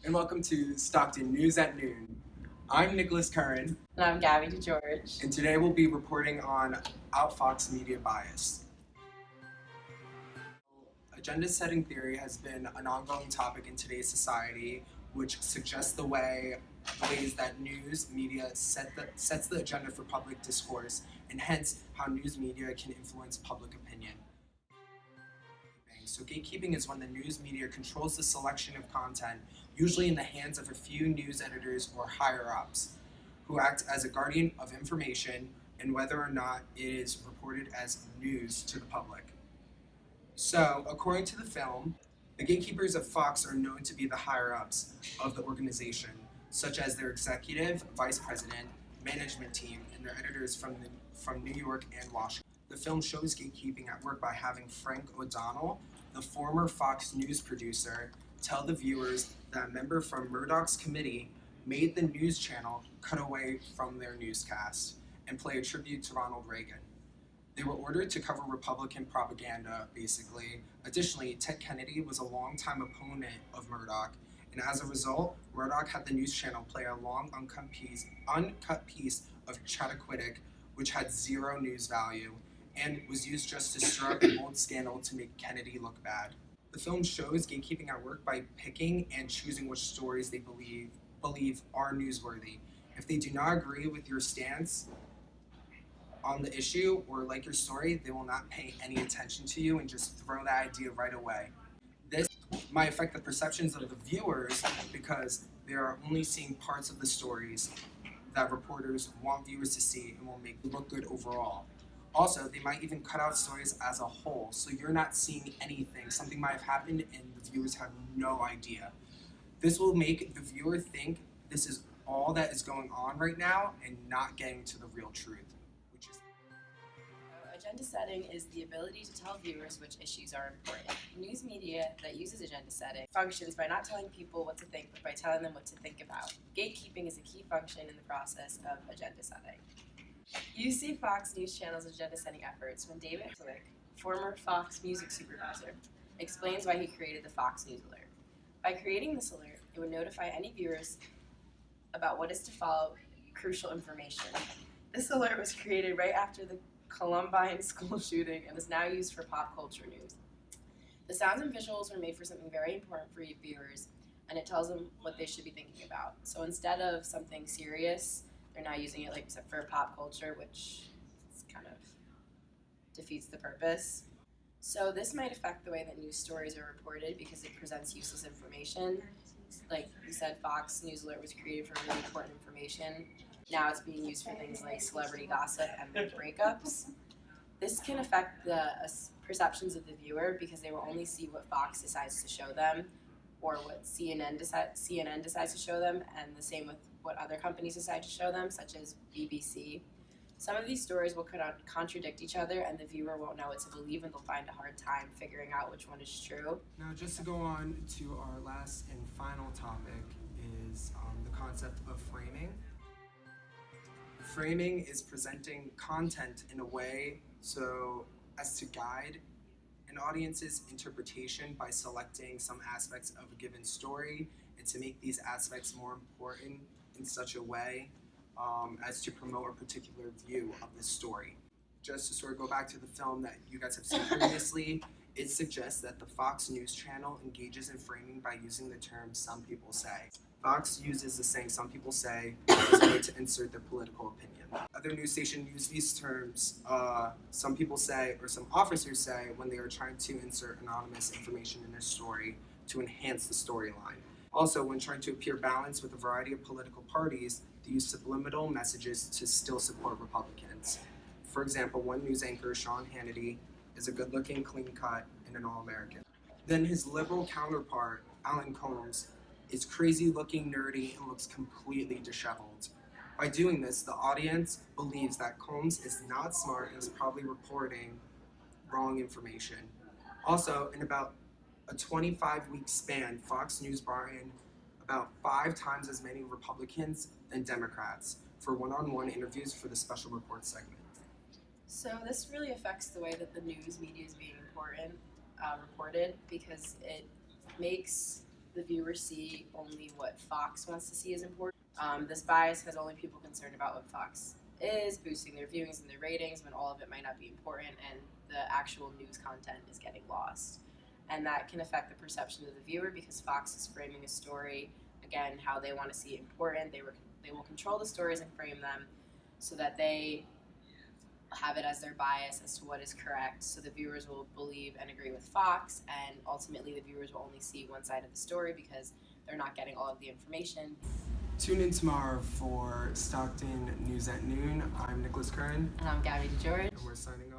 and welcome to Stockton News at Noon. I'm Nicholas Curran, And I'm Gabby DeGeorge. and today we'll be reporting on Outfoxed media bias. Agenda setting theory has been an ongoing topic in today's society, which suggests the ways that news media sets the agenda for public discourse, and hence how news media can influence public opinion. So gatekeeping is when the news media controls the selection of content, usually in the hands of a few news editors or higher-ups, who act as a guardian of information and whether or not it is reported as news to the public. So, according to the film, the gatekeepers of Fox are known to be the higher-ups of the organization, such as their executive, vice president, management team, and their editors from New York and Washington. The film shows gatekeeping at work by having Frank O'Donnell, the former Fox News producer, tell the viewers that a member from Murdoch's committee made the news channel cut away from their newscast and play a tribute to Ronald Reagan. They were ordered to cover Republican propaganda, basically. Additionally, Ted Kennedy was a longtime opponent of Murdoch, and as a result, Murdoch had the news channel play a long, uncut piece of Chappaquiddick, which had zero news value, and was used just to stir up an old scandal to make Kennedy look bad. The film shows gatekeeping at work by picking and choosing which stories they believe are newsworthy. If they do not agree with your stance on the issue or like your story, they will not pay any attention to you and just throw that idea right away. This might affect the perceptions of the viewers because they are only seeing parts of the stories that reporters want viewers to see and will make look good overall. Also, they might even cut out stories as a whole, so you're not seeing anything. Something might have happened and the viewers have no idea. This will make the viewer think this is all that is going on right now and not getting to the real truth. Agenda setting is the ability to tell viewers which issues are important. News media that uses agenda setting functions by not telling people what to think, but by telling them what to think about. Gatekeeping is a key function in the process of agenda setting. You see Fox News Channel's agenda setting efforts when David Slick, former Fox music supervisor, explains why he created the Fox News Alert. By creating this alert, it would notify any viewers about what is to follow crucial information. This alert was created right after the Columbine school shooting and is now used for pop culture news. The sounds and visuals were made for something very important for viewers, and it tells them what they should be thinking about. So instead of something serious, they're now using it for pop culture, which kind of defeats the purpose. So this might affect the way that news stories are reported because it presents useless information. Like we said, Fox News Alert was created for really important information. Now it's being used for things like celebrity gossip and breakups. This can affect the perceptions of the viewer because they will only see what Fox decides to show them or what CNN decides to show them, and the same with what other companies decide to show them, such as BBC. Some of these stories will contradict each other, and the viewer won't know what to believe, and they'll find a hard time figuring out which one is true. Now, just to go on to our last and final topic is the concept of framing. Framing is presenting content in a way so as to guide an audience's interpretation by selecting some aspects of a given story and to make these aspects more important in such a way as to promote a particular view of the story. Just to sort of go back to the film that you guys have seen previously, it suggests that the Fox News Channel engages in framing by using the term "some people say." Fox uses the saying "some people say" as a way to insert their political opinion. Other news stations use these terms, "some people say" or "some officers say" when they are trying to insert anonymous information in their story to enhance the storyline. Also, when trying to appear balanced with a variety of political parties, they use subliminal messages to still support Republicans. For example, one news anchor, Sean Hannity, is a good-looking, clean-cut, and an all-American. Then his liberal counterpart, Alan Colmes, is crazy-looking, nerdy, and looks completely disheveled. By doing this, the audience believes that Colmes is not smart and is probably reporting wrong information. Also, in about a 25-week span, Fox News brought in about 5 times as many Republicans than Democrats for one-on-one interviews for the special report segment. So this really affects the way that the news media is being reported because it makes the viewers see only what Fox wants to see as important. This bias has only people concerned about what Fox is, boosting their viewings and their ratings when all of it might not be important and the actual news content is getting lost. And that can affect the perception of the viewer because Fox is framing a story, again, how they want to see it important. They will control the stories and frame them so that they have it as their bias as to what is correct. So the viewers will believe and agree with Fox, and ultimately the viewers will only see one side of the story because they're not getting all of the information. Tune in tomorrow for Stockton News at Noon. I'm Nicholas Curran, And I'm Gabby DeGeorge. and we're signing off.